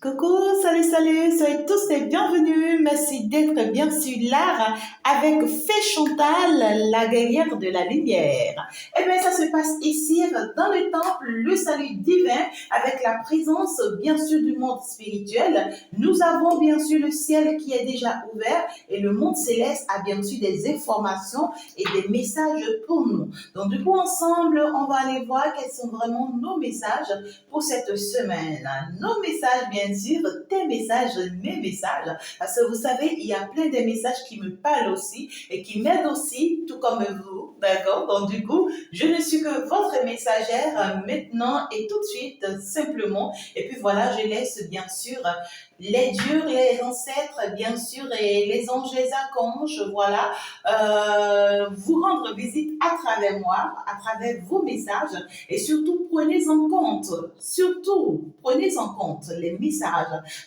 Coucou, salut, soyez tous les bienvenus. Merci d'être bien sur l'art avec Fée Chantal, la guerrière de la lumière. Eh bien, ça se passe ici dans le temple, le salut divin, avec la présence bien sûr du monde spirituel. Nous avons bien sûr le ciel qui est déjà ouvert et le monde céleste a bien sûr des informations et des messages pour nous. Donc du coup, ensemble, on va aller voir quels sont vraiment nos messages pour cette semaine. Nos messages, bien sûr, tes messages, mes messages, parce que vous savez, il y a plein de messages qui me parlent aussi et qui m'aident aussi, tout comme vous, d'accord? Donc du coup, je ne suis que votre messagère maintenant et tout de suite, simplement. Et puis voilà, je laisse bien sûr les dieux, les ancêtres, bien sûr, et les anges, les archanges, voilà, vous rendre visite à travers moi, à travers vos messages, et surtout, prenez en compte les messages,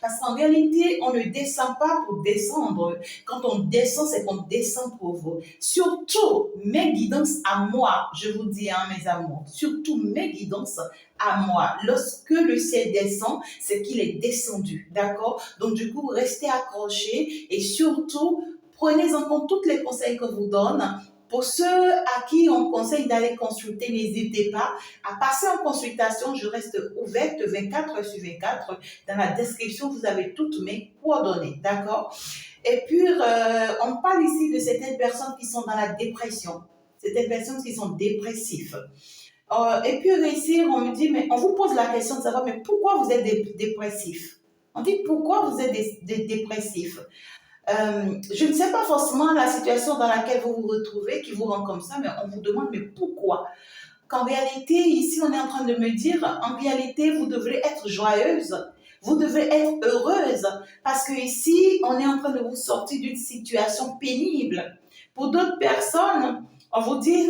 parce qu'en réalité, on ne descend pas pour descendre. Quand on descend, c'est qu'on descend pour vous. Surtout, mes guidances à moi, je vous dis, hein, mes amours, surtout mes guidances à moi. Lorsque le ciel descend, c'est qu'il est descendu, d'accord? Donc, du coup, restez accrochés et surtout, prenez en compte tous les conseils que vous donne. Pour ceux à qui on conseille d'aller consulter, n'hésitez pas à passer en consultation. Je reste ouverte 24 heures sur 24. Dans la description, vous avez toutes mes coordonnées, d'accord? Et puis, on parle ici de certaines personnes qui sont dans la dépression, certaines personnes qui sont dépressives. Et puis ici, on me dit, mais on vous pose la question de savoir, mais pourquoi vous êtes dépressif? On dit, pourquoi vous êtes dépressif? Je ne sais pas forcément la situation dans laquelle vous vous retrouvez qui vous rend comme ça, mais on vous demande, mais pourquoi? Qu'en réalité, ici, on est en train de me dire, en réalité, vous devrez être joyeuse, vous devez être heureuse, parce que ici, on est en train de vous sortir d'une situation pénible. Pour d'autres personnes, on vous dit,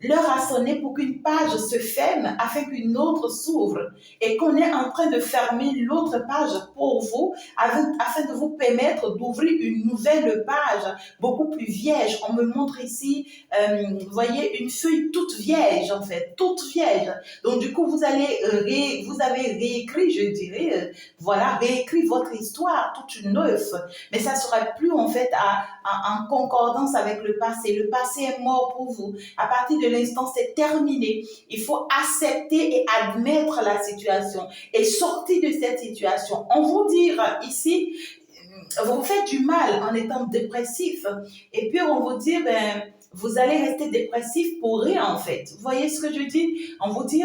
l'heure a sonné pour qu'une page se ferme afin qu'une autre s'ouvre et qu'on est en train de fermer l'autre page pour vous afin de vous permettre d'ouvrir une nouvelle page beaucoup plus vierge. On me montre ici, vous voyez, une feuille toute vierge en fait, toute vierge. Donc du coup, vous avez réécrit, je dirais, voilà, réécrit votre histoire toute neuve, mais ça ne sera plus en fait en concordance avec le passé. Le passé est mort pour vous. À partir de l'instant, c'est terminé. Il faut accepter et admettre la situation et sortir de cette situation. On vous dit ici, vous faites du mal en étant dépressif et puis on vous dit, ben, vous allez rester dépressif pour rien en fait. Vous voyez ce que je dis? On vous dit,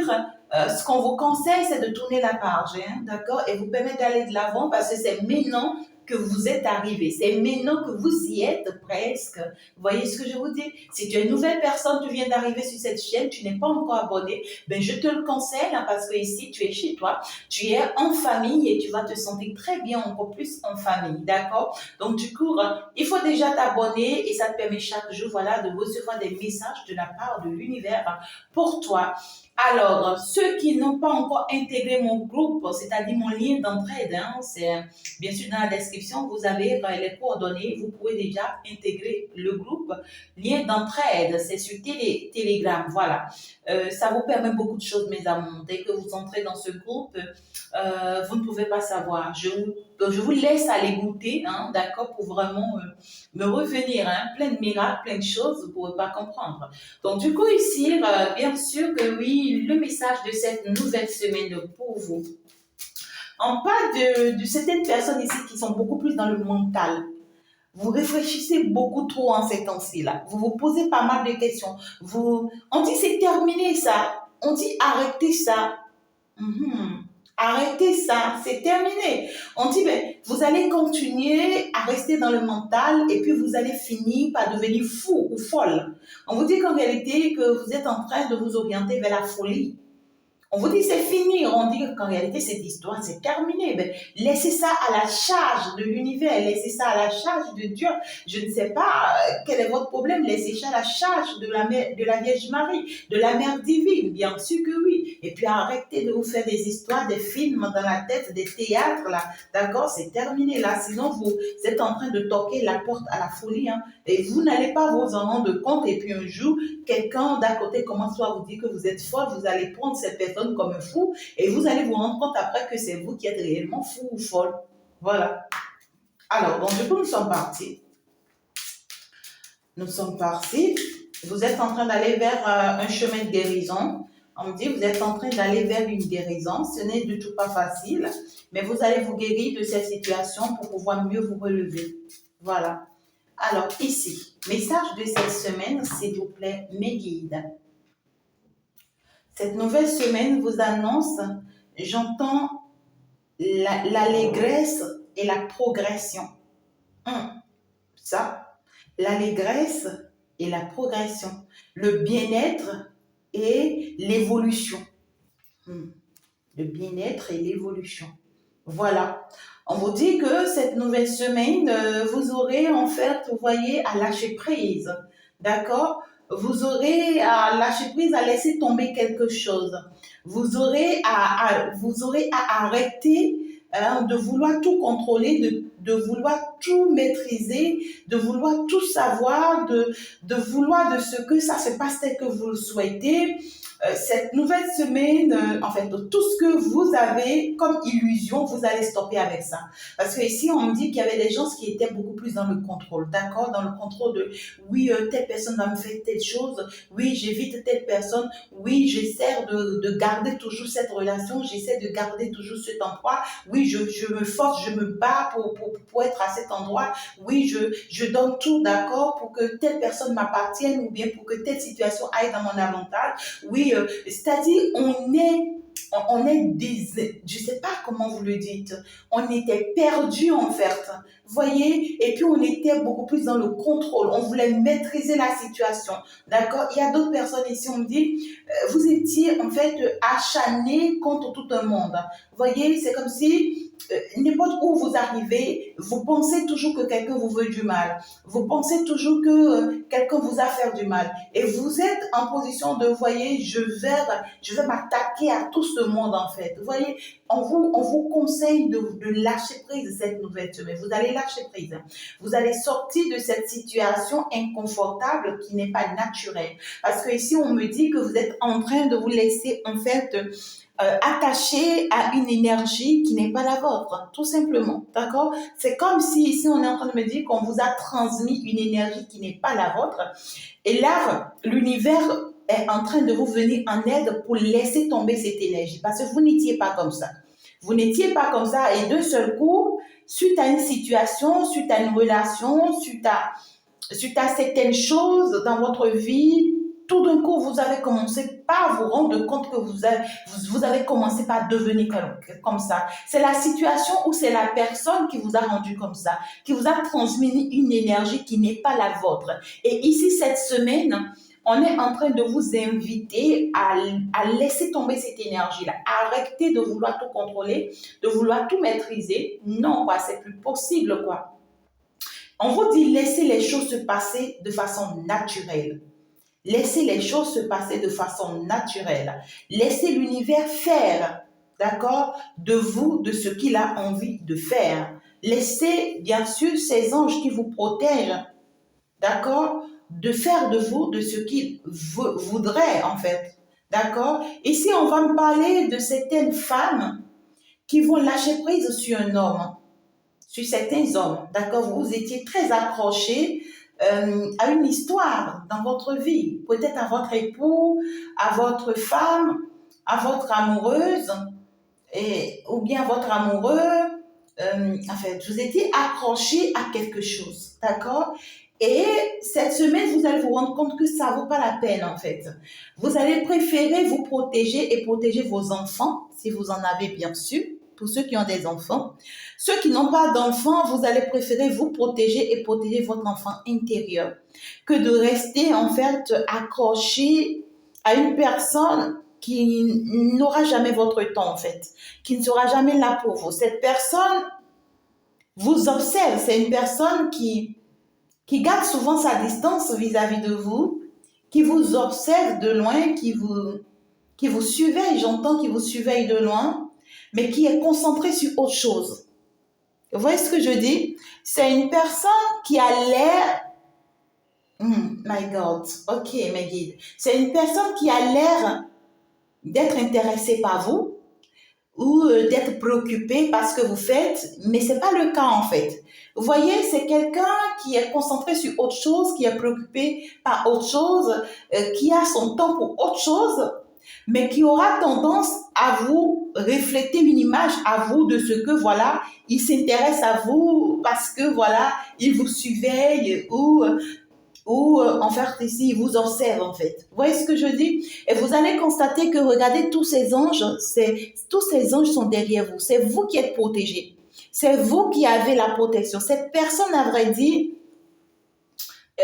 ce qu'on vous conseille, c'est de tourner la page, hein, d'accord? Et vous permettre d'aller de l'avant parce que c'est maintenant que vous êtes arrivé. C'est maintenant que vous y êtes presque. Vous voyez ce que je vous dis? Si tu es une nouvelle personne, tu viens d'arriver sur cette chaîne, tu n'es pas encore abonné, ben je te le conseille hein, parce que ici, tu es chez toi, tu es en famille et tu vas te sentir très bien encore plus en famille, d'accord? Donc du coup, il faut déjà t'abonner et ça te permet chaque jour, voilà, de recevoir des messages de la part de l'univers pour toi. Alors, ceux qui n'ont pas encore intégré mon groupe, c'est-à-dire mon lien d'entraide, hein, c'est bien sûr dans la description, vous avez les coordonnées, vous pouvez déjà intégrer le groupe. Lien d'entraide, c'est sur Telegram, voilà. Ça vous permet beaucoup de choses, mes amours. Dès que vous entrez dans ce groupe, vous ne pouvez pas savoir. Donc, je vous laisse aller goûter, hein, d'accord, pour vraiment me revenir, hein, plein de miracles, plein de choses, vous ne pourrez pas comprendre. Donc, du coup, ici, bien sûr que oui, le message de cette nouvelle semaine pour vous. On parle de certaines personnes ici qui sont beaucoup plus dans le mental. Vous réfléchissez beaucoup trop en ces temps-ci là. Vous vous posez pas mal de questions. On dit c'est terminé ça. On dit arrêtez ça. Mhm. Arrêtez ça, c'est terminé. On dit, ben, vous allez continuer à rester dans le mental et puis vous allez finir par devenir fou ou folle. On vous dit qu'en réalité, que vous êtes en train de vous orienter vers la folie. On vous dit c'est fini, on dit qu'en réalité cette histoire c'est terminé. Ben, laissez ça à la charge de l'univers, laissez ça à la charge de Dieu. Je ne sais pas quel est votre problème, laissez ça à la charge de la Vierge Marie, de la Mère divine, bien sûr que oui. Et puis arrêtez de vous faire des histoires, des films dans la tête, des théâtres là, d'accord, c'est terminé là. Sinon vous êtes en train de toquer la porte à la folie, hein, et vous n'allez pas vous en rendre compte. Et puis un jour, quelqu'un d'à côté commence à vous dire que vous êtes folle, vous allez prendre cette personne personne comme un fou et vous allez vous rendre compte après que c'est vous qui êtes réellement fou ou folle. Voilà. Alors, donc du coup, nous sommes partis. Nous sommes partis. Vous êtes en train d'aller vers un chemin de guérison. On me dit, vous êtes en train d'aller vers une guérison. Ce n'est du tout pas facile, mais vous allez vous guérir de cette situation pour pouvoir mieux vous relever. Voilà. Alors, ici, message de cette semaine, s'il vous plaît, mes guides. Cette nouvelle semaine vous annonce, j'entends l'allégresse et la progression. Ça, l'allégresse et la progression. Le bien-être et l'évolution. Le bien-être et l'évolution. Voilà. On vous dit que cette nouvelle semaine, vous aurez en fait, vous voyez, à lâcher prise. D'accord? Vous aurez à lâcher prise, à laisser tomber quelque chose. Vous aurez à arrêter de vouloir tout contrôler, de vouloir tout maîtriser, de vouloir tout savoir, de vouloir de ce que ça se passe tel que vous le souhaitez. Cette nouvelle semaine, en fait, tout ce que vous avez comme illusion, vous allez stopper avec ça. Parce que ici, on me dit qu'il y avait des gens qui étaient beaucoup plus dans le contrôle, d'accord? Dans le contrôle de, oui, telle personne va me faire telle chose, oui, j'évite telle personne, oui, j'essaie de garder toujours cette relation, j'essaie de garder toujours cet emploi, oui, je me force, je me bats pour être à cet endroit, oui, je donne tout, d'accord, pour que telle personne m'appartienne ou bien pour que telle situation aille dans mon avantage, oui, c'est-à-dire on est je sais pas comment vous le dites, on était perdu en fait, voyez, et puis on était beaucoup plus dans le contrôle, on voulait maîtriser la situation, d'accord. Il y a d'autres personnes ici, on me dit, vous étiez en fait acharnés contre tout un monde, voyez, c'est comme si n'importe où vous arrivez, vous pensez toujours que quelqu'un vous veut du mal. Vous pensez toujours que quelqu'un vous a fait du mal. Et vous êtes en position de, voyez, je vais m'attaquer à tout ce monde en fait. Vous voyez, on vous conseille de lâcher prise cette nouvelle semaine. Vous allez lâcher prise. Vous allez sortir de cette situation inconfortable qui n'est pas naturelle. Parce que ici, on me dit que vous êtes en train de vous laisser en fait attaché à une énergie qui n'est pas la vôtre, tout simplement, d'accord? C'est comme si ici on est en train de me dire qu'on vous a transmis une énergie qui n'est pas la vôtre, et là l'univers est en train de vous venir en aide pour laisser tomber cette énergie, parce que vous n'étiez pas comme ça. Vous n'étiez pas comme ça, et d'un seul coup, suite à une situation, suite à une relation, suite à certaines choses dans votre vie, tout d'un coup, vous avez commencé par vous rendre compte que vous avez commencé par devenir comme ça. C'est la situation ou c'est la personne qui vous a rendu comme ça, qui vous a transmis une énergie qui n'est pas la vôtre. Et ici, cette semaine, on est en train de vous inviter à laisser tomber cette énergie-là. Arrêtez de vouloir tout contrôler, de vouloir tout maîtriser. Non, quoi, c'est plus possible, quoi. On vous dit, laissez les choses se passer de façon naturelle. Laissez les choses se passer de façon naturelle. Laissez l'univers faire, d'accord, de vous, de ce qu'il a envie de faire. Laissez, bien sûr, ces anges qui vous protègent, d'accord, de faire de vous de ce qu'il voudrait, en fait. D'accord? Ici, on va me parler de certaines femmes qui vont lâcher prise sur un homme, sur certains hommes, d'accord? Vous étiez très accrochés à une histoire dans votre vie, peut-être à votre époux, à votre femme, à votre amoureuse, ou bien à votre amoureux. En fait, vous étiez accrochés à quelque chose, d'accord? Et cette semaine, vous allez vous rendre compte que ça ne vaut pas la peine, en fait. Vous allez préférer vous protéger et protéger vos enfants, si vous en avez bien sûr, pour ceux qui ont des enfants. Ceux qui n'ont pas d'enfants, vous allez préférer vous protéger et protéger votre enfant intérieur que de rester en fait accroché à une personne qui n'aura jamais votre temps en fait, qui ne sera jamais là pour vous. Cette personne vous observe, c'est une personne qui garde souvent sa distance vis-à-vis de vous, qui vous observe de loin, qui vous surveille, j'entends qui vous surveille de loin, mais qui est concentré sur autre chose. Vous voyez ce que je dis? C'est une personne qui a l'air... my God, ok, mes guides. C'est une personne qui a l'air d'être intéressé par vous ou d'être préoccupé par ce que vous faites, mais c'est pas le cas en fait. Vous voyez, c'est quelqu'un qui est concentré sur autre chose, qui est préoccupé par autre chose, qui a son temps pour autre chose, mais qui aura tendance à vous refléter une image à vous de ce que voilà, il s'intéresse à vous parce que voilà, il vous surveille ou en fait ici, il vous observe en fait. Vous voyez ce que je dis? Et vous allez constater que regardez tous ces anges sont derrière vous. C'est vous qui êtes protégés. C'est vous qui avez la protection. Cette personne, à vrai dire,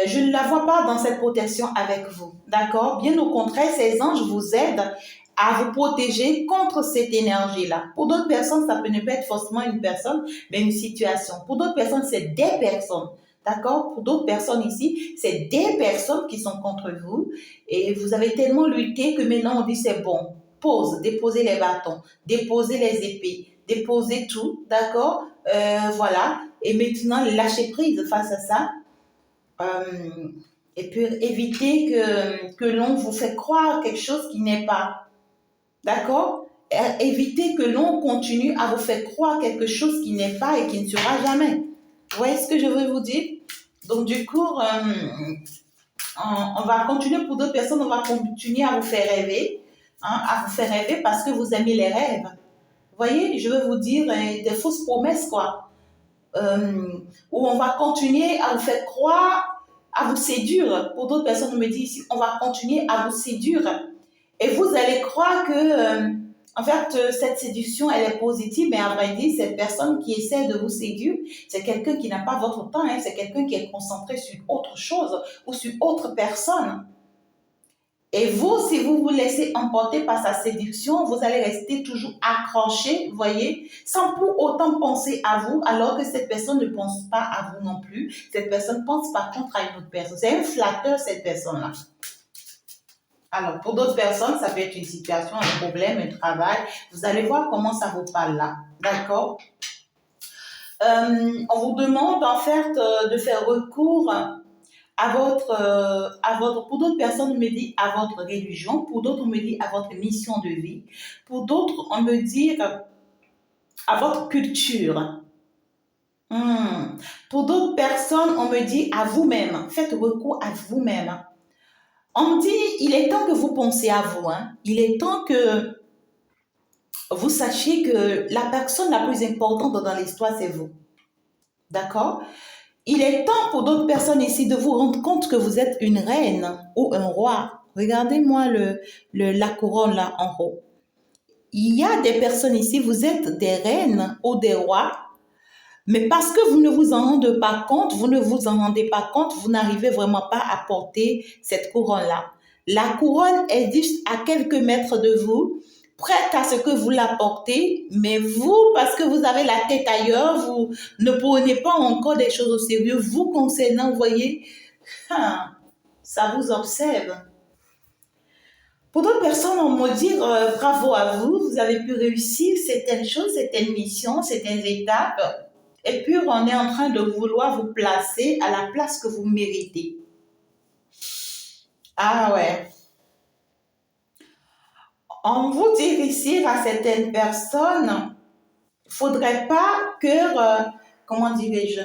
je ne la vois pas dans cette protection avec vous. D'accord? Bien au contraire, ces anges vous aident à vous protéger contre cette énergie-là. Pour d'autres personnes, ça peut ne pas être forcément une personne, mais une situation. Pour d'autres personnes, c'est des personnes. D'accord? Pour d'autres personnes ici, c'est des personnes qui sont contre vous et vous avez tellement lutté que maintenant on dit c'est bon. Pause, déposez les bâtons, déposez les épées, déposez tout. D'accord? Voilà. Et maintenant, lâchez prise face à ça. Euh, et puis éviter que l'on vous fait croire quelque chose qui n'est pas. D'accord? Évitez que l'on continue à vous faire croire quelque chose qui n'est pas et qui ne sera jamais. Vous voyez ce que je veux vous dire? Donc du coup, on va continuer pour d'autres personnes, on va continuer à vous faire rêver, hein, à vous faire rêver parce que vous aimez les rêves. Vous voyez, je veux vous dire des fausses promesses, quoi. Où on va continuer à vous faire croire, à vous séduire. Pour d'autres personnes, on me dit ici, on va continuer à vous séduire. Et vous allez croire que, en fait, cette séduction, elle est positive, mais à vrai dire, cette personne qui essaie de vous séduire, c'est quelqu'un qui n'a pas votre temps, hein, c'est quelqu'un qui est concentré sur autre chose ou sur autre personne. Et vous, si vous vous laissez emporter par sa séduction, vous allez rester toujours accroché, voyez, sans pour autant penser à vous, alors que cette personne ne pense pas à vous non plus. Cette personne pense par contre à une autre personne. C'est un flatteur, cette personne-là. Alors, pour d'autres personnes, ça peut être une situation, un problème, un travail. Vous allez voir comment ça vous parle là. D'accord? On vous demande en fait de faire recours pour d'autres personnes, on me dit à votre religion, pour d'autres, on me dit à votre mission de vie, pour d'autres, on me dit à votre culture. Pour d'autres personnes, on me dit à vous-même, faites recours à vous-même. On me dit, il est temps que vous pensiez à vous, hein. Il est temps que vous sachiez que la personne la plus importante dans l'histoire, c'est vous. D'accord? Il est temps pour d'autres personnes ici de vous rendre compte que vous êtes une reine ou un roi. Regardez-moi la couronne là en haut. Il y a des personnes ici, vous êtes des reines ou des rois, mais parce que vous ne vous en rendez pas compte, vous n'arrivez vraiment pas à porter cette couronne-là. La couronne est juste à quelques mètres de vous, prête à ce que vous la portez, mais vous, parce que vous avez la tête ailleurs, vous ne prenez pas encore des choses au sérieux. Vous concernant, vous voyez, ça vous observe. Pour d'autres personnes, on me dit bravo à vous, vous avez pu réussir certaines choses, certaines missions, certaines étapes. Et puis, on est en train de vouloir vous placer à la place que vous méritez. Ah ouais. On vous dit ici à certaines personnes, il ne faudrait pas que, comment dirais-je,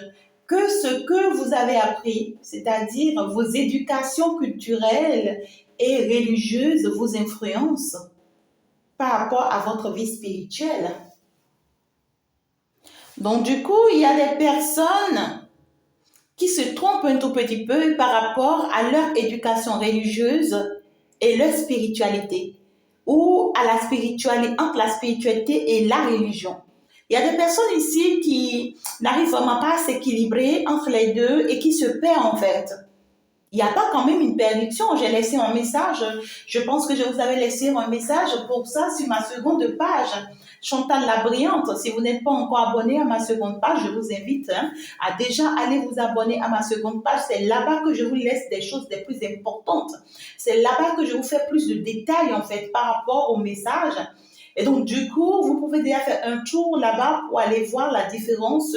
que ce que vous avez appris, c'est-à-dire vos éducations culturelles et religieuses, vous influencent par rapport à votre vie spirituelle. Donc, du coup, il y a des personnes qui se trompent un tout petit peu par rapport à leur éducation religieuse et leur spiritualité, ou à la spiritualité, entre la spiritualité et la religion. Il y a des personnes ici qui n'arrivent vraiment pas à s'équilibrer entre les deux et qui se perdent en fait. Il n'y a pas quand même une perdition. J'ai laissé un message. Je pense que je vous avais laissé un message pour ça sur ma seconde page. Chantal la Brillante, si vous n'êtes pas encore abonné à ma seconde page, je vous invite à déjà aller vous abonner à ma seconde page. C'est là-bas que je vous laisse des choses les plus importantes. C'est là-bas que je vous fais plus de détails en fait par rapport au message. Et donc, du coup, vous pouvez déjà faire un tour là-bas pour aller voir la différence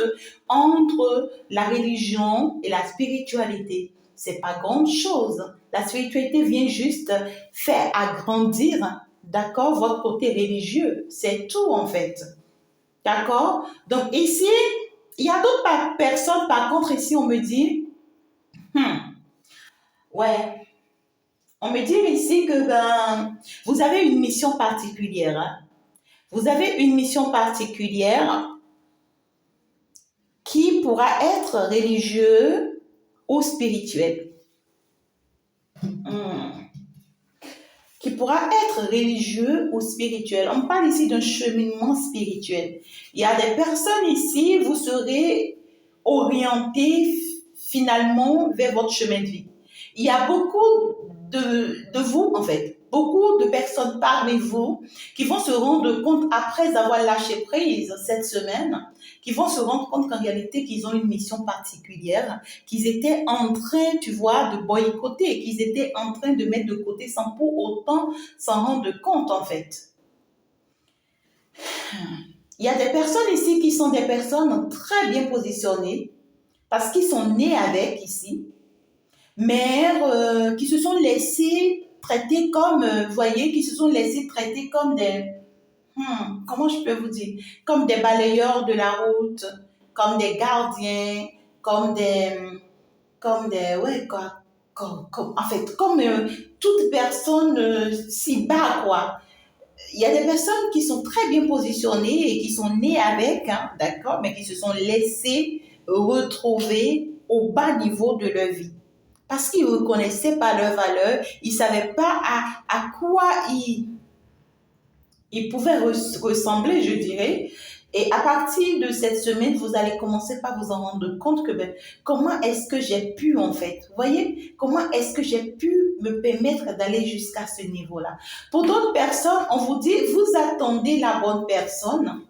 entre la religion et la spiritualité. C'est pas grande chose. La spiritualité vient juste faire agrandir d'accord, votre côté religieux. C'est tout, en fait. D'accord? Donc, ici, il y a d'autres personnes, par contre, ici, on me dit, hmm, ouais, on me dit ici que ben, vous avez une mission particulière. Hein. Vous avez une mission particulière qui pourra être religieux ou spirituel. Hmm. Qui pourra être religieux ou spirituel. On parle ici d'un cheminement spirituel. Il y a des personnes ici, vous serez orientés finalement vers votre chemin de vie. Il y a beaucoup de vous, en fait, beaucoup de personnes parmi vous qui vont se rendre compte après avoir lâché prise cette semaine, qui vont se rendre compte qu'en réalité, qu'ils ont une mission particulière, qu'ils étaient en train, tu vois, de boycotter, qu'ils étaient en train de mettre de côté sans pour autant s'en rendre compte, en fait. Il y a des personnes ici qui sont des personnes très bien positionnées parce qu'ils sont nés avec ici, mais qui se sont laissés traiter comme, vous voyez, qui se sont laissés traiter comme des, comment je peux vous dire, comme des balayeurs de la route, comme des gardiens, ouais, quoi, en fait, comme toute personne si bas, quoi. Il y a des personnes qui sont très bien positionnées et qui sont nées avec, hein, d'accord, mais qui se sont laissées retrouver au bas niveau de leur vie. Parce qu'ils ne reconnaissaient pas leur valeur, ils ne savaient pas à quoi ils pouvaient ressembler, je dirais. Et à partir de cette semaine, vous allez commencer par vous en rendre compte que ben, comment est-ce que j'ai pu en fait, vous voyez, comment est-ce que j'ai pu me permettre d'aller jusqu'à ce niveau-là. Pour d'autres personnes, on vous dit, vous attendez la bonne personne.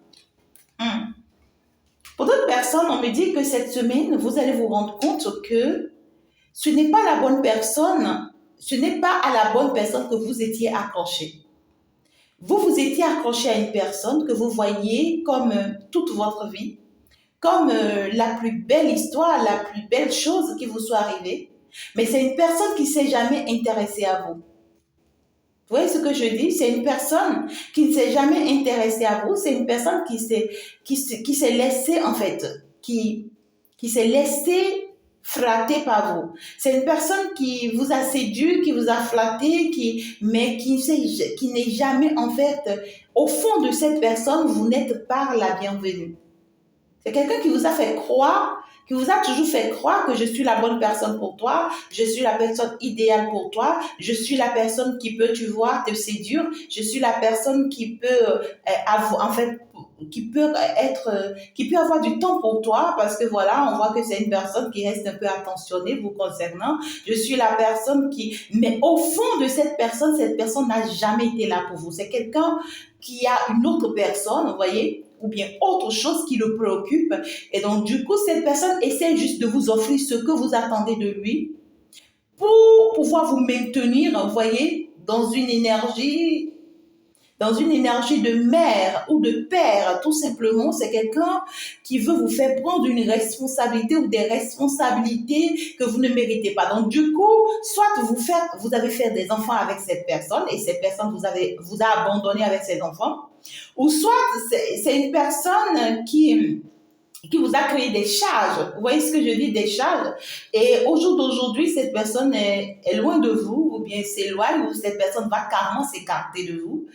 Pour d'autres personnes, on me dit que cette semaine, vous allez vous rendre compte que ce n'est pas la bonne personne, ce n'est pas à la bonne personne que vous étiez accroché. Vous étiez accroché à une personne que vous voyez comme toute votre vie, comme la plus belle histoire, la plus belle chose qui vous soit arrivée. Mais c'est une personne qui ne s'est jamais intéressée à vous. Vous voyez ce que je dis? C'est une personne qui ne s'est jamais intéressée à vous. C'est une personne qui s'est laissée, en fait, qui s'est laissée flatté par vous. C'est une personne qui vous a séduit, qui vous a flatté, mais qui n'est jamais, en fait, au fond de cette personne, vous n'êtes pas la bienvenue. C'est quelqu'un qui vous a fait croire, qui vous a toujours fait croire que je suis la bonne personne pour toi, je suis la personne idéale pour toi, je suis la personne qui peut, tu vois, te séduire, je suis la personne qui peut avoir, en fait, qui peut avoir du temps pour toi parce que voilà, on voit que c'est une personne qui reste un peu attentionnée vous concernant. Je suis la personne mais au fond de cette personne n'a jamais été là pour vous. C'est quelqu'un qui a une autre personne, vous voyez, ou bien autre chose qui le préoccupe. Et donc, du coup, cette personne essaie juste de vous offrir ce que vous attendez de lui pour pouvoir vous maintenir, vous voyez, dans une énergie de mère ou de père, tout simplement. C'est quelqu'un qui veut vous faire prendre une responsabilité ou des responsabilités que vous ne méritez pas. Donc, du coup, soit vous avez fait des enfants avec cette personne et cette personne vous a abandonné avec ses enfants, ou soit c'est une personne qui vous a créé des charges. Vous voyez ce que je dis, des charges. Et au jour d'aujourd'hui, cette personne est loin de vous, ou bien s'éloigne, ou cette personne va carrément s'écarter de vous.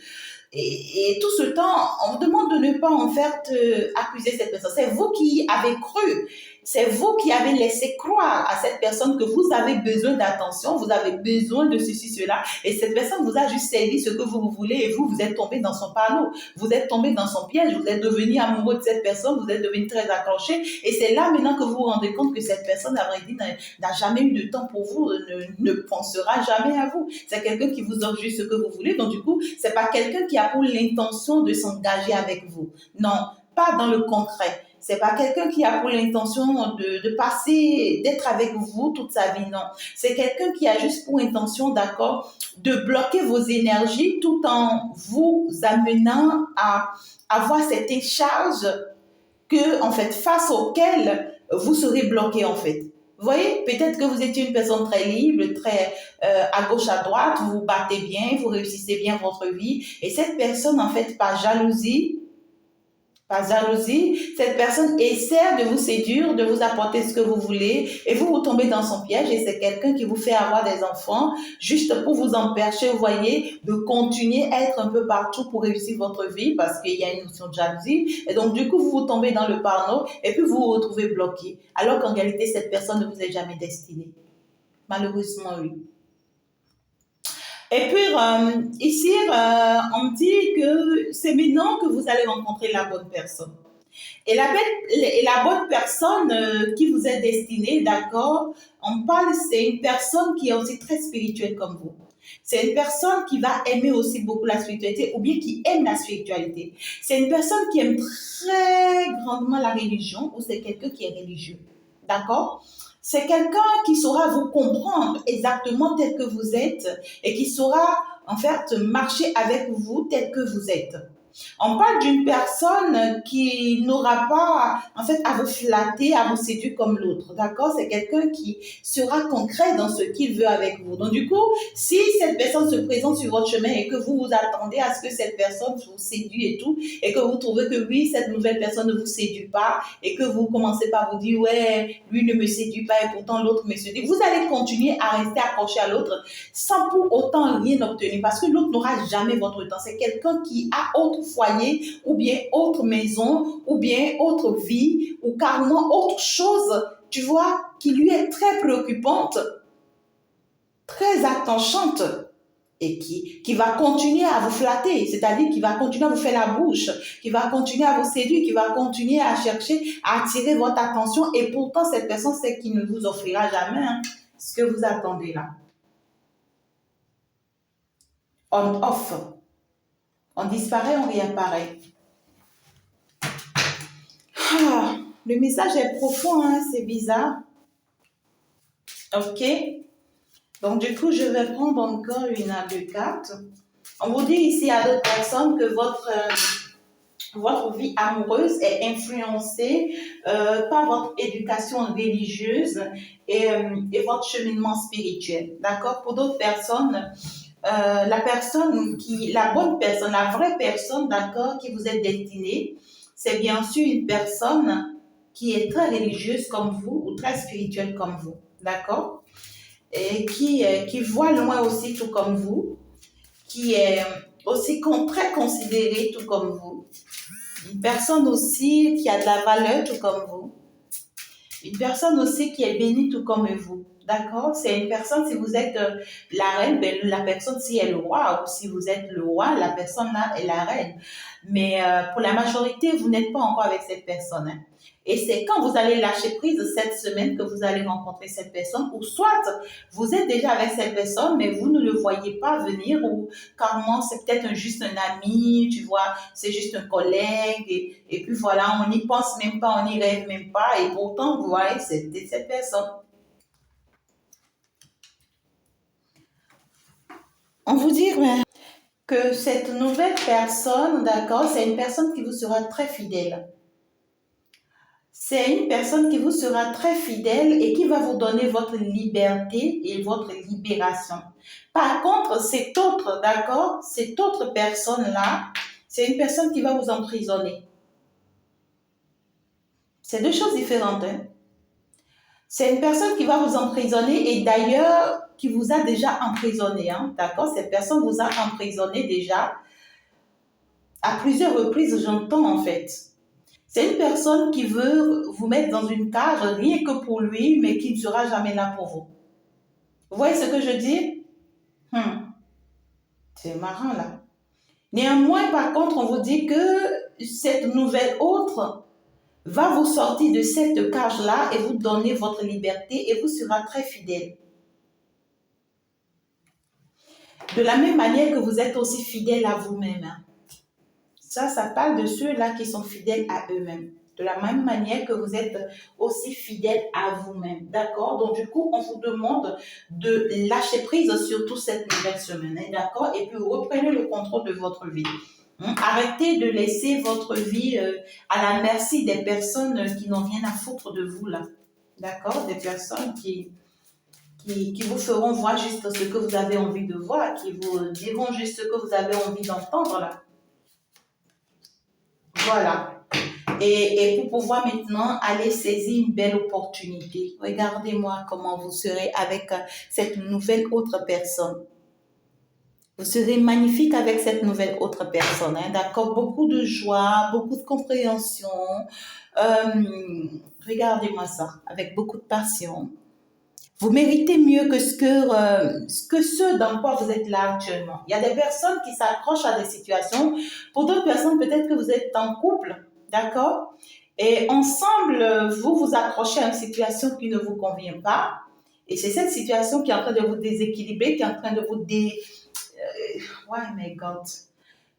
Et tout ce temps, on vous demande de ne pas en fait accuser cette personne. C'est vous qui avez cru. C'est vous qui avez laissé croire à cette personne que vous avez besoin d'attention, vous avez besoin de ceci, cela. Et cette personne vous a juste servi ce que vous voulez et vous êtes tombé dans son panneau. Vous êtes tombé dans son piège. Vous êtes devenu amoureux de cette personne. Vous êtes devenu très accroché. Et c'est là maintenant que vous vous rendez compte que cette personne, à vrai dire, n'a jamais eu de temps pour vous, ne pensera jamais à vous. C'est quelqu'un qui vous offre juste ce que vous voulez. Donc, du coup, c'est pas quelqu'un qui a pour l'intention de s'engager avec vous. Non, pas dans le concret. C'est pas quelqu'un qui a pour l'intention de passer, d'être avec vous toute sa vie, non. C'est quelqu'un qui a juste pour intention, d'accord, de bloquer vos énergies tout en vous amenant à avoir cette charge que, en fait, face auquel vous serez bloqué, en fait. Vous voyez, peut-être que vous étiez une personne très libre, très à gauche, à droite, vous vous battez bien, vous réussissez bien votre vie. Et cette personne, en fait, par jalousie, cette personne essaie de vous séduire, de vous apporter ce que vous voulez, et vous tombez dans son piège, et c'est quelqu'un qui vous fait avoir des enfants, juste pour vous empêcher, vous voyez, de continuer à être un peu partout pour réussir votre vie, parce qu'il y a une notion de jalousie, et donc du coup, vous tombez dans le panneau, et puis vous vous retrouvez bloqué, alors qu'en réalité, cette personne ne vous est jamais destinée. Malheureusement, oui. Et puis, ici, on me dit que c'est maintenant que vous allez rencontrer la bonne personne. Et la bonne personne qui vous est destinée, d'accord, on parle, c'est une personne qui est aussi très spirituelle comme vous. C'est une personne qui va aimer aussi beaucoup la spiritualité ou bien qui aime la spiritualité. C'est une personne qui aime très grandement la religion ou c'est quelqu'un qui est religieux. D'accord? C'est quelqu'un qui saura vous comprendre exactement tel que vous êtes et qui saura en fait marcher avec vous tel que vous êtes. On parle d'une personne qui n'aura pas, en fait, à vous flatter, à vous séduire comme l'autre. D'accord? C'est quelqu'un qui sera concret dans ce qu'il veut avec vous. Donc, du coup, si cette personne se présente sur votre chemin et que vous vous attendez à ce que cette personne vous séduise et tout, et que vous trouvez que oui, cette nouvelle personne ne vous séduit pas, et que vous commencez par vous dire, ouais, lui ne me séduit pas et pourtant l'autre me séduit, vous allez continuer à rester accroché à l'autre sans pour autant rien obtenir parce que l'autre n'aura jamais votre temps. C'est quelqu'un qui a autre foyer ou bien autre maison ou bien autre vie ou carrément autre chose, tu vois, qui lui est très préoccupante, très attachante et qui va continuer à vous flatter, c'est-à-dire qui va continuer à vous faire la bouche, qui va continuer à vous séduire, qui va continuer à chercher à attirer votre attention et pourtant cette personne c'est qui ne vous offrira jamais ce que vous attendez là. On-off. On disparaît, on réapparaît. Ah, le message est profond, hein, c'est bizarre. Ok. Donc, du coup, je vais prendre encore une à deux cartes. On vous dit ici à d'autres personnes que votre vie amoureuse est influencée par votre éducation religieuse et votre cheminement spirituel. D'accord? Pour d'autres personnes, la bonne personne, la vraie personne, d'accord, qui vous est destinée, c'est bien sûr une personne qui est très religieuse comme vous ou très spirituelle comme vous, d'accord, et qui voit loin aussi tout comme vous, qui est aussi très considérée tout comme vous, une personne aussi qui a de la valeur tout comme vous, une personne aussi qui est bénie tout comme vous. D'accord? C'est une personne, si vous êtes la reine, ben, la personne, si elle est le roi, ou si vous êtes le roi, la personne là est la reine. Mais pour la majorité, vous n'êtes pas encore avec cette personne. Hein. Et c'est quand vous allez lâcher prise cette semaine que vous allez rencontrer cette personne, ou soit vous êtes déjà avec cette personne, mais vous ne le voyez pas venir, ou carrément c'est peut-être juste un ami, tu vois, c'est juste un collègue, et puis voilà, on n'y pense même pas, on n'y rêve même pas, et pourtant, vous voyez, c'est cette personne. On vous dit que cette nouvelle personne, d'accord, c'est une personne qui vous sera très fidèle. C'est une personne qui vous sera très fidèle et qui va vous donner votre liberté et votre libération. Par contre, cette autre, d'accord, cette autre personne-là, c'est une personne qui va vous emprisonner. C'est deux choses différentes. Hein? C'est une personne qui va vous emprisonner et d'ailleurs qui vous a déjà emprisonné. Hein? D'accord? Cette personne vous a emprisonné déjà à plusieurs reprises, j'entends en fait. C'est une personne qui veut vous mettre dans une cage rien que pour lui, mais qui ne sera jamais là pour vous. Vous voyez ce que je dis? C'est marrant là. Néanmoins, par contre, on vous dit que cette nouvelle autre va vous sortir de cette cage-là et vous donner votre liberté et vous sera très fidèle. De la même manière que vous êtes aussi fidèle à vous-même. Hein. Ça parle de ceux-là qui sont fidèles à eux-mêmes. De la même manière que vous êtes aussi fidèle à vous-même. D'accord? Donc, du coup, on vous demande de lâcher prise sur toute cette nouvelle semaine. Hein, d'accord? Et puis, reprenez le contrôle de votre vie. Arrêtez de laisser votre vie à la merci des personnes qui n'ont rien à foutre de vous, là. d'accord? Des personnes qui vous feront voir juste ce que vous avez envie de voir, qui vous diront juste ce que vous avez envie d'entendre là. Voilà. Et pour pouvoir maintenant aller saisir une belle opportunité, regardez-moi comment vous serez avec cette nouvelle autre personne. Vous serez magnifique avec cette nouvelle autre personne, hein, d'accord? Beaucoup de joie, beaucoup de compréhension. Regardez-moi ça, avec beaucoup de passion. Vous méritez mieux que ce dans quoi vous êtes là actuellement. Il y a des personnes qui s'accrochent à des situations. Pour d'autres personnes, peut-être que vous êtes en couple, d'accord? Et ensemble, vous vous accrochez à une situation qui ne vous convient pas. Et c'est cette situation qui est en train de vous déséquilibrer, qui est en train de vous oh my God,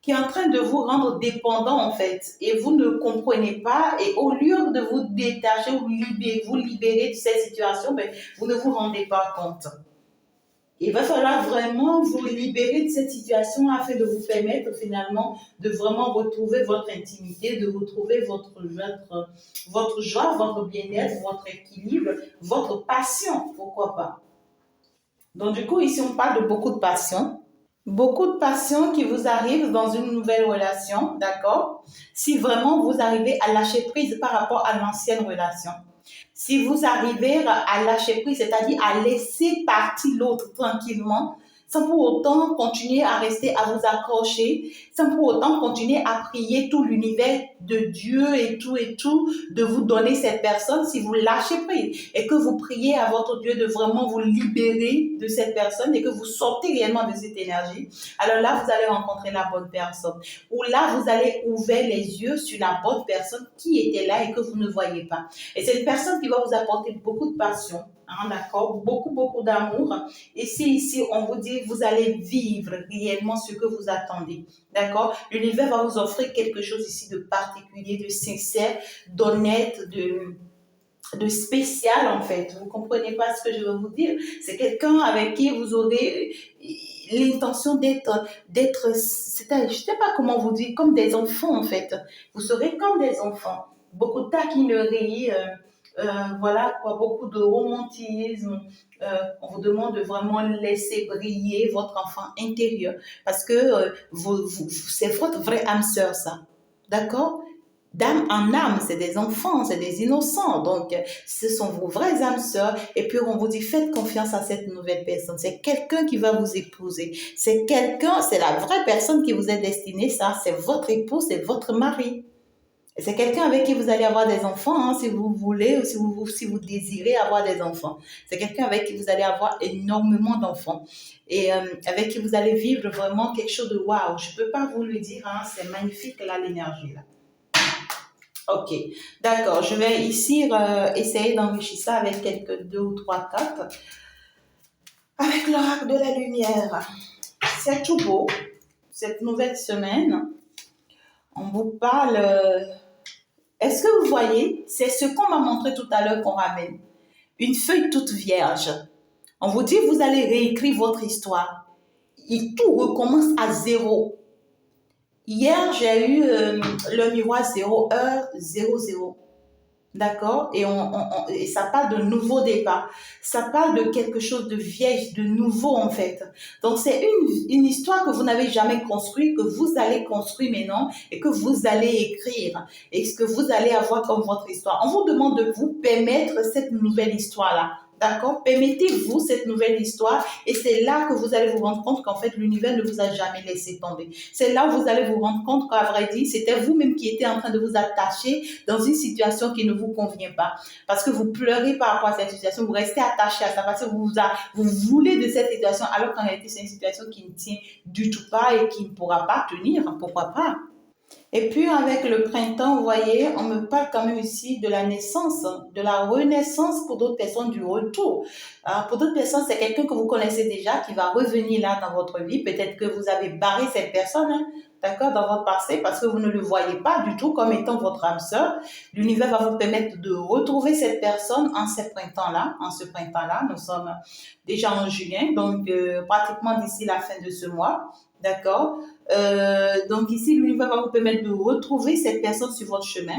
qui est en train de vous rendre dépendant en fait. Et vous ne comprenez pas. Et au lieu de vous détacher ou vous libérer de cette situation, ben, vous ne vous rendez pas compte. Il va falloir vraiment vous libérer de cette situation afin de vous permettre finalement de vraiment retrouver votre intimité, de retrouver votre joie, votre bien-être, votre équilibre, votre passion, pourquoi pas. Donc du coup, ici, on parle de beaucoup de passion. Beaucoup de passion qui vous arrive dans une nouvelle relation, d'accord? Si vraiment vous arrivez à lâcher prise par rapport à l'ancienne relation. Si vous arrivez à lâcher prise, c'est-à-dire à laisser partir l'autre tranquillement, sans pour autant continuer à rester, à vous accrocher, sans pour autant continuer à prier tout l'univers de Dieu et tout, de vous donner cette personne, si vous lâchez prise et que vous priez à votre Dieu de vraiment vous libérer de cette personne et que vous sortez réellement de cette énergie, alors là, vous allez rencontrer la bonne personne. Ou là, vous allez ouvrir les yeux sur la bonne personne qui était là et que vous ne voyez pas. Et c'est une personne qui va vous apporter beaucoup de passion, hein, d'accord, beaucoup d'amour. Et c'est ici, on vous dit, vous allez vivre réellement ce que vous attendez, d'accord. L'univers va vous offrir quelque chose ici de particulier, de sincère, d'honnête, de spécial en fait. Vous comprenez pas ce que je veux vous dire. C'est quelqu'un avec qui vous aurez l'intention d'être, je sais pas comment vous dire, comme des enfants en fait. Vous serez comme des enfants. Beaucoup de taquinerie, voilà quoi, beaucoup de romantisme. On vous demande de vraiment laisser briller votre enfant intérieur parce que c'est votre vraie âme sœur ça. D'accord? D'âme en âme, c'est des enfants, c'est des innocents. Donc, ce sont vos vraies âmes sœurs. Et puis, on vous dit, faites confiance à cette nouvelle personne. C'est quelqu'un qui va vous épouser. C'est quelqu'un, c'est la vraie personne qui vous est destinée. Ça, c'est votre époux, c'est votre mari. Et c'est quelqu'un avec qui vous allez avoir des enfants, hein, si vous voulez, ou si vous désirez avoir des enfants. C'est quelqu'un avec qui vous allez avoir énormément d'enfants. Et avec qui vous allez vivre vraiment quelque chose de waouh. Je ne peux pas vous le dire, hein, c'est magnifique là, l'énergie là. Ok, d'accord. Je vais ici essayer d'enrichir ça avec quelques 2 ou 3 cartes. Avec l'oracle de la lumière. C'est tout beau. Cette nouvelle semaine, on vous parle. Est-ce que vous voyez? C'est ce qu'on m'a montré tout à l'heure qu'on ramène. Une feuille toute vierge. On vous dit, vous allez réécrire votre histoire. Et tout recommence à zéro. Hier, j'ai eu le miroir 0 heure 00. D'accord? Et ça parle de nouveau départ. Ça parle de quelque chose de vieille, de nouveau en fait. Donc c'est une histoire que vous n'avez jamais construite, que vous allez construire maintenant et que vous allez écrire. Et ce que vous allez avoir comme votre histoire. On vous demande de vous permettre cette nouvelle histoire-là. D'accord? Permettez-vous cette nouvelle histoire et c'est là que vous allez vous rendre compte qu'en fait l'univers ne vous a jamais laissé tomber. C'est là où vous allez vous rendre compte qu'à vrai dire, c'était vous-même qui étiez en train de vous attacher dans une situation qui ne vous convient pas. Parce que vous pleurez par rapport à cette situation, vous restez attaché à ça parce que vous voulez de cette situation alors qu'en réalité c'est une situation qui ne tient du tout pas et qui ne pourra pas tenir. Pourquoi pas? Et puis avec le printemps, vous voyez, on me parle quand même ici de la naissance, de la renaissance pour d'autres personnes, du retour. Pour d'autres personnes, c'est quelqu'un que vous connaissez déjà qui va revenir là dans votre vie. Peut-être que vous avez barré cette personne, hein, d'accord, dans votre passé parce que vous ne le voyez pas du tout comme étant votre âme sœur. L'univers va vous permettre de retrouver cette personne en ce printemps-là. En ce printemps-là, nous sommes déjà en juin, donc pratiquement d'ici la fin de ce mois. D'accord? Donc ici, l'univers va vous permettre de retrouver cette personne sur votre chemin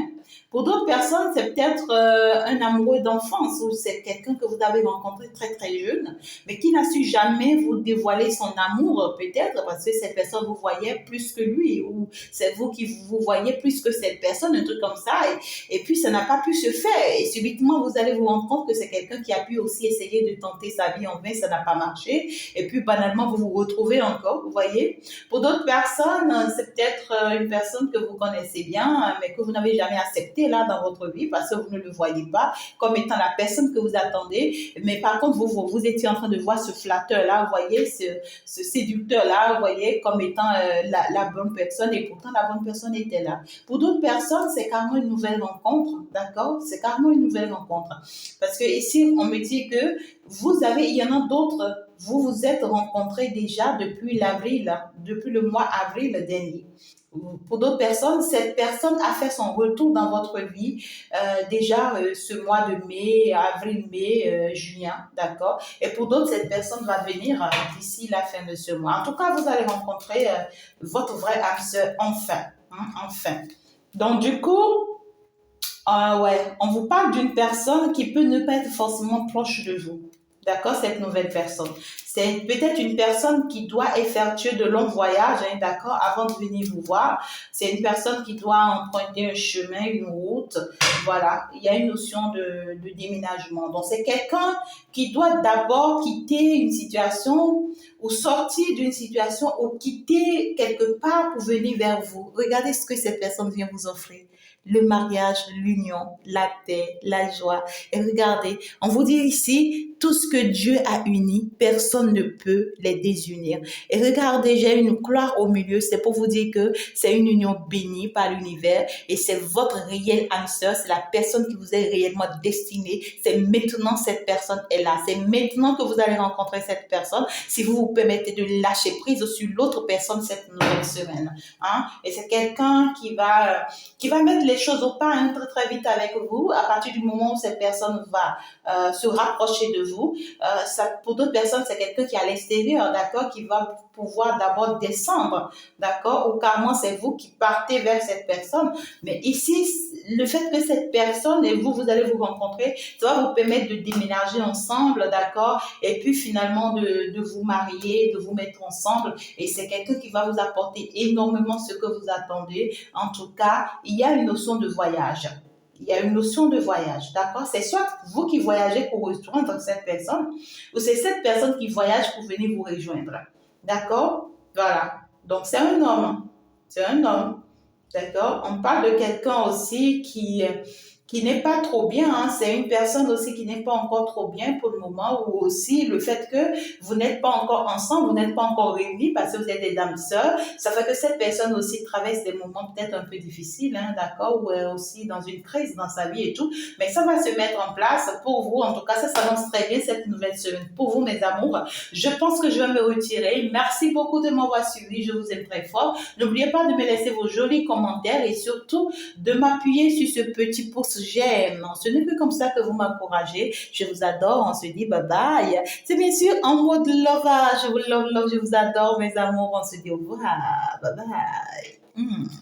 Pour d'autres personnes, c'est peut-être un amoureux d'enfance ou c'est quelqu'un que vous avez rencontré très très jeune, mais qui n'a su jamais vous dévoiler son amour, peut-être parce que cette personne vous voyait plus que lui ou c'est vous qui vous voyez plus que cette personne, un truc comme ça. Et puis, ça n'a pas pu se faire. Et subitement, vous allez vous rendre compte que c'est quelqu'un qui a pu aussi essayer de tenter sa vie en vain, ça n'a pas marché. Et puis, banalement, vous vous retrouvez encore, vous voyez. Pour d'autres personnes, c'est peut-être une personne que vous connaissez bien, mais que vous n'avez jamais accepté là dans votre vie parce que vous ne le voyez pas comme étant la personne que vous attendez. Mais par contre, vous étiez en train de voir ce flatteur-là, vous voyez, ce séducteur-là, vous voyez, comme étant la bonne personne. Et pourtant, la bonne personne était là. Pour d'autres personnes, c'est carrément une nouvelle rencontre, d'accord? C'est carrément une nouvelle rencontre. Parce que ici, on me dit que il y en a d'autres, vous vous êtes rencontrés déjà depuis l'avril, depuis le mois avril dernier. Pour d'autres personnes, cette personne a fait son retour dans votre vie déjà ce mois de mai, avril, mai, juin, d'accord? Et pour d'autres, cette personne va venir d'ici la fin de ce mois. En tout cas, vous allez rencontrer votre vraie âme sœur enfin, hein, enfin. Donc, du coup, ouais, on vous parle d'une personne qui peut ne pas être forcément proche de vous. D'accord, cette nouvelle personne. C'est peut-être une personne qui doit effectuer de longs voyages, hein, d'accord, avant de venir vous voir. C'est une personne qui doit emprunter un chemin, une route. Voilà, il y a une notion de déménagement. Donc, c'est quelqu'un qui doit d'abord quitter une situation ou sortir d'une situation ou quitter quelque part pour venir vers vous. Regardez ce que cette personne vient vous offrir. Le mariage, l'union, la paix, la joie. Et regardez, on vous dit ici, tout ce que Dieu a uni, personne ne peut les désunir. Et regardez, j'ai une gloire au milieu, c'est pour vous dire que c'est une union bénie par l'univers et c'est votre réel âme sœur, c'est la personne qui vous est réellement destinée. C'est maintenant cette personne est là. C'est maintenant que vous allez rencontrer cette personne si vous vous permettez de lâcher prise sur l'autre personne cette nouvelle semaine. Hein? Et c'est quelqu'un qui va mettre les choses au pas hein, très très vite avec vous à partir du moment où cette personne va se rapprocher de vous. Pour d'autres personnes, c'est quelqu'un qui est à l'extérieur, d'accord, qui va pouvoir d'abord descendre, d'accord, ou carrément c'est vous qui partez vers cette personne. Mais ici, le fait que cette personne et vous allez vous rencontrer, ça va vous permettre de déménager ensemble, d'accord, et puis finalement de vous marier, de vous mettre ensemble. Et c'est quelqu'un qui va vous apporter énormément ce que vous attendez. En tout cas, il y a une notion de voyage. Il y a une notion de voyage, d'accord? C'est soit vous qui voyagez pour rejoindre cette personne, ou c'est cette personne qui voyage pour venir vous rejoindre. D'accord? Voilà. Donc, c'est un homme. C'est un homme. D'accord? On parle de quelqu'un aussi qui n'est pas trop bien. Hein. C'est une personne aussi qui n'est pas encore trop bien pour le moment, ou aussi le fait que vous n'êtes pas encore ensemble, vous n'êtes pas encore réunis parce que vous êtes des âmes sœurs. Ça fait que cette personne aussi traverse des moments peut-être un peu difficiles, hein, d'accord, ou est aussi dans une crise dans sa vie et tout. Mais ça va se mettre en place pour vous. En tout cas, ça s'annonce très bien cette nouvelle semaine pour vous, mes amours. Je pense que je vais me retirer. Merci beaucoup de m'avoir suivi. Je vous aime très fort. N'oubliez pas de me laisser vos jolis commentaires et surtout de m'appuyer sur ce petit pouce j'aime. Ce n'est que comme ça que vous m'encouragez. Je vous adore. On se dit bye bye. C'est bien sûr en mode love. Je vous love, love. Je vous adore, mes amours. On se dit au revoir. Bye bye.